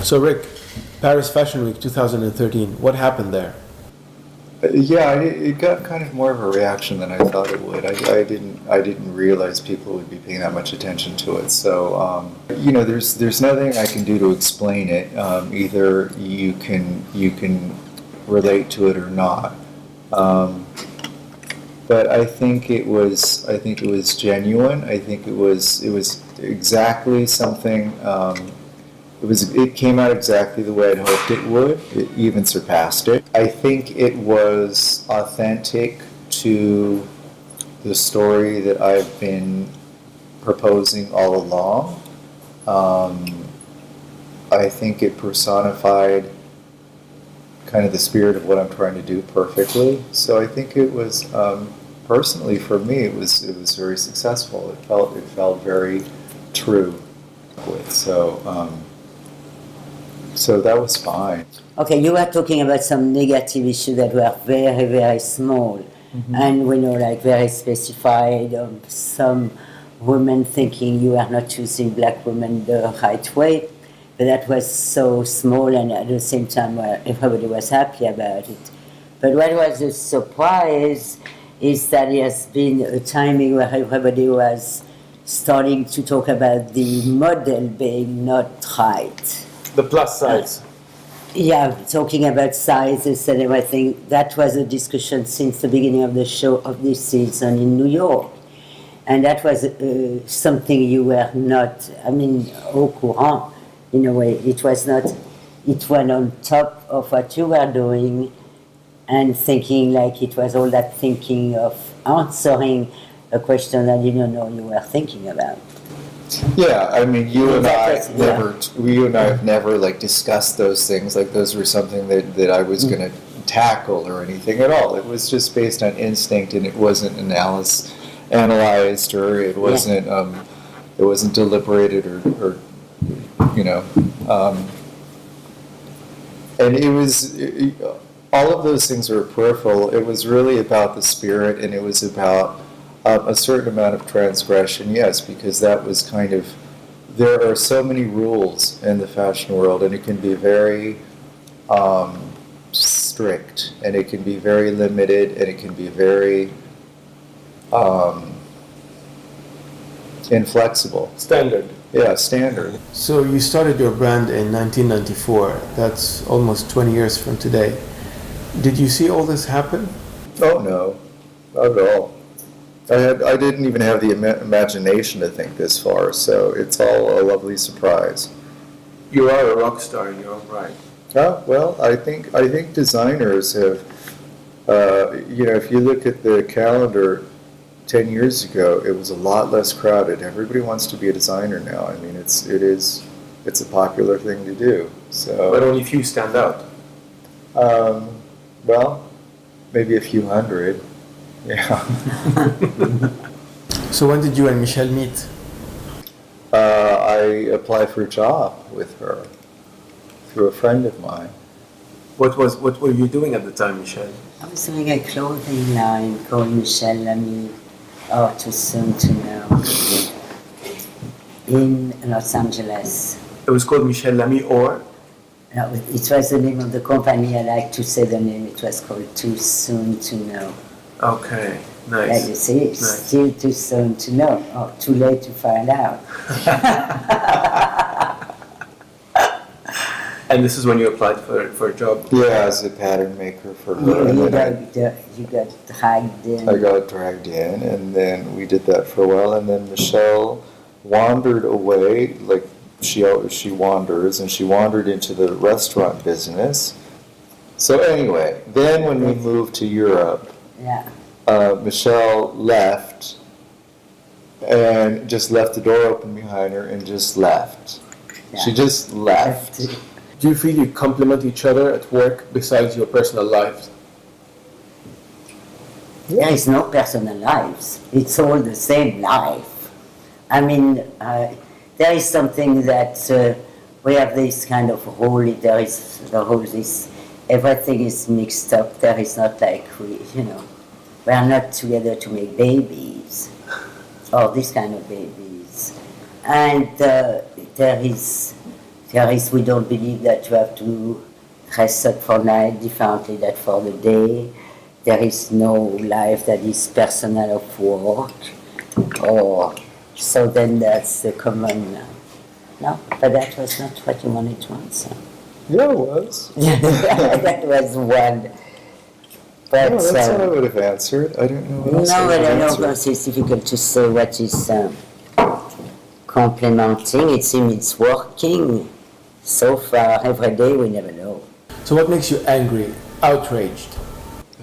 So Rick, Paris Fashion Week 2013, what happened there? Yeah, it got kind of more of a reaction than I thought it would. I didn't realize people would be paying that much attention to it. So there's nothing I can do to explain it. Either you can relate to it or not. But I think it was genuine. I think it was exactly something. It came out exactly the way I'd hoped it would. It even surpassed it. I think it was authentic to the story that I've been proposing all along. I think it personified kind of the spirit of what I'm trying to do perfectly. So I think it was, personally for me, it was very successful. It felt very true. So that was fine. Okay, you were talking about some negative issues that were very, very small, and we know, like, very specified. Some women thinking you are not choosing black women the right way, but that was so small, and at the same time, everybody was happy about it. But what was a surprise is that it has been a timing where everybody was starting to talk about the model being not right. The plus size. Yeah, talking about sizes and everything. That was a discussion since the beginning of the show of this season in New York. And that was something you were not, au courant in a way. It was not, it went on top of what you were doing and thinking like it was all that thinking of answering a question that you didn't know you were thinking about. Yeah, you and I have never like discussed those things. Like those were something that I was going to tackle or anything at all. It was just based on instinct, and it wasn't analyzed, or it wasn't deliberated or and it was all of those things were peripheral. It was really about the spirit, and it was about a certain amount of transgression, yes, because that was kind of, there are so many rules in the fashion world, and it can be very strict, and it can be very limited, and it can be very inflexible. Standard. Yeah, standard. So you started your brand in 1994. That's almost 20 years from today. Did you see all this happen? Oh, no. Not at all. I didn't even have the imagination to think this far, so it's all a lovely surprise. You are a rock star in your own right. Well, I think designers have, if you look at the calendar 10 years ago, it was a lot less crowded. Everybody wants to be a designer now. It's a popular thing to do. So, but only few stand out. Well, maybe a few hundred. Yeah. So when did you and Michele meet? I applied for a job with her through a friend of mine. What were you doing at the time, Michele? I was doing a clothing line called Michele Lamy, Too Soon to Know, in Los Angeles. It was called Michele Lamy, or? No, it was the name of the company. I like to say the name. It was called Too Soon to Know. Okay, nice. Yeah, you see, it's nice. Still too soon to know, or too late to find out. And this is when you applied for a job? Yeah, as a pattern maker for her. You got dragged in. I got dragged in, and then we did that for a while, and then Michele wandered away, like she wanders, and she wandered into the restaurant business. So anyway, then when we moved to Europe, yeah. Michele left, and just left the door open behind her and just left. Yeah. She just left. Do you feel you complement each other at work besides your personal lives? There is no personal lives. It's all the same life. There is something that we have this kind of rule. There is the whole this. Everything is mixed up. There is not like we are not together to make babies, or this kind of babies. And there is we don't believe that you have to dress up for night differently than for the day. There is no life that is personal of work. Or so then that's the common. No, but that was not what you wanted to answer. Yeah, it was. That was one. But No, that's what I would have answered. I don't know what else no, I would but I have know answered. because it's difficult to say what is complementing. It seems it's working. So far, every day, we never know. So what makes you angry, outraged?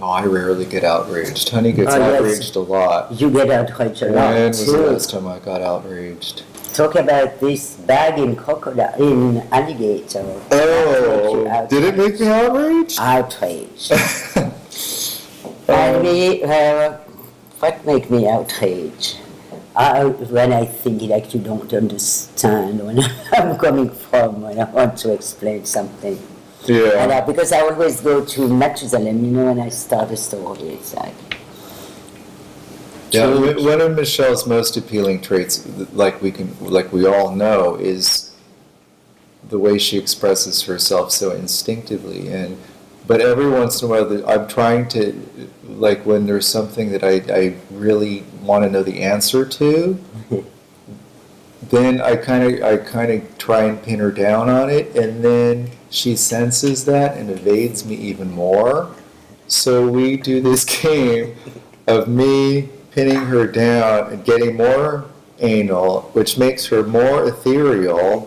Oh, I rarely get outraged. Honey gets Oh, yes. outraged a lot. You get outraged a lot When was the too. last time I got outraged? Talk about this bag in crocodile, in alligator. Oh, did it make me outraged? Outraged. And me, what make me outraged? When I think like you don't understand when I'm coming from, when I want to explain something. Yeah. And because I always go to Methuselah, when I start a story, it's like. Yeah, one of Michelle's most appealing traits, like we all know, is the way she expresses herself so instinctively. But every once in a while, I'm trying to, like when there's something that I really want to know the answer to, then I kind of try and pin her down on it, and then she senses that and evades me even more. So we do this game of me pinning her down and getting more anal, which makes her more ethereal,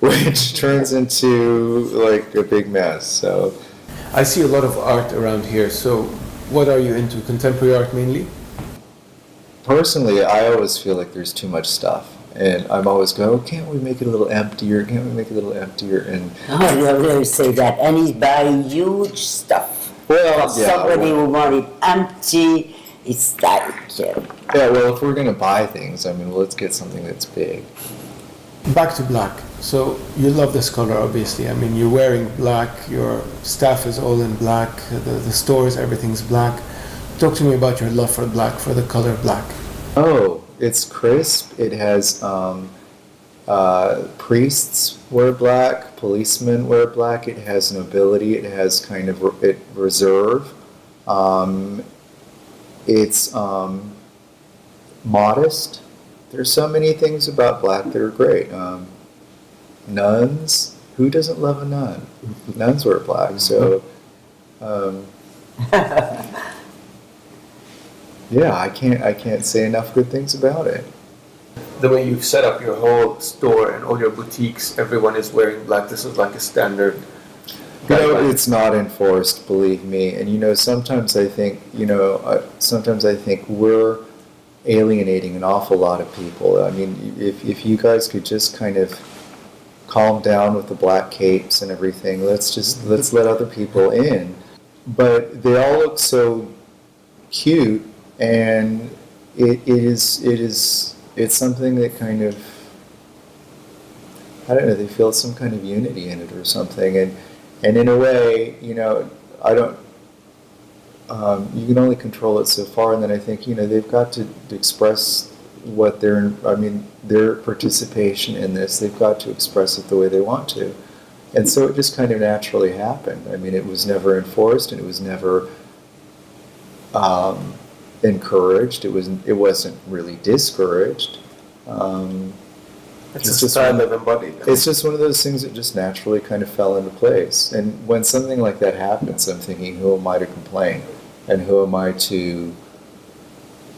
which turns into like a big mess. So I see a lot of art around here, so what are you into? Contemporary art mainly? personally, I always feel like there's too much stuff. And I'm always going, oh, can't we make it a little emptier? Can't we make it a little emptier? And Oh, you never say that. And he's buying huge stuff. well, For yeah, somebody who want it empty, it's like, yeah. Well, if we're gonna buy things, I mean, let's get something that's big. Back to black. So you love this color, obviously. I mean, you're wearing black. Your staff is all in black. The stores, everything's black. Talk to me about your love for black, for the color black. Oh, it's crisp. It has priests wear black, policemen wear black. It has nobility. It has kind of reserve. It's modest. There's so many things about black that are great. Nuns. Who doesn't love a nun? Nuns wear black. So, yeah, I can't say enough good things about it. The way you've set up your whole store and all your boutiques, everyone is wearing black. This is like a standard. You know, it's not enforced, believe me. And you know, sometimes I think we're alienating an awful lot of people. I mean, if you guys could just kind of calm down with the black capes and everything, let's let other people in. But they all look so cute, and it's something that kind of, I don't know, they feel some kind of unity in it or something. And in a way, you know, I don't, you can only control it so far, and then I think, you know, they've got to express what their participation in this, they've got to express it the way they want to. And so it just kind of naturally happened. I mean, it was never enforced, and it was never encouraged. It wasn't really discouraged. It's a style of embodied. It's just one of those things that just naturally kind of fell into place. And when something like that happens, I'm thinking, who am I to complain? And who am I to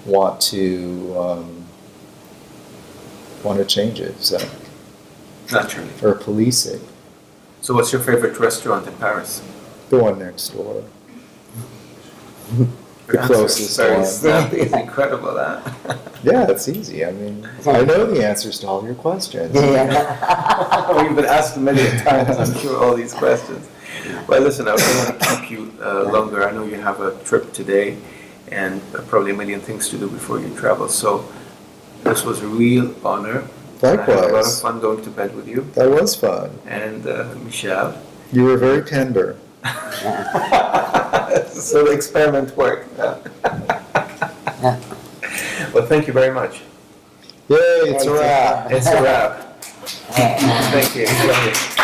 want to change it? So, Naturally. or police it. So what's your favorite restaurant in Paris? The one next door. The closest one. Snappy. It's incredible, that. Yeah, it's easy. I mean, I know the answers to all your questions. We've been asked many times, I'm sure, all these questions. Well, listen, I don't want to keep you longer. I know you have a trip today and probably a million things to do before you travel. So this was a real honor. Likewise. I had a lot of fun going to bed with you. That was fun. And Michele. You were very tender. So the experiment worked. Well, thank you very much. Yay, it's a wrap. It's a wrap. Thank you.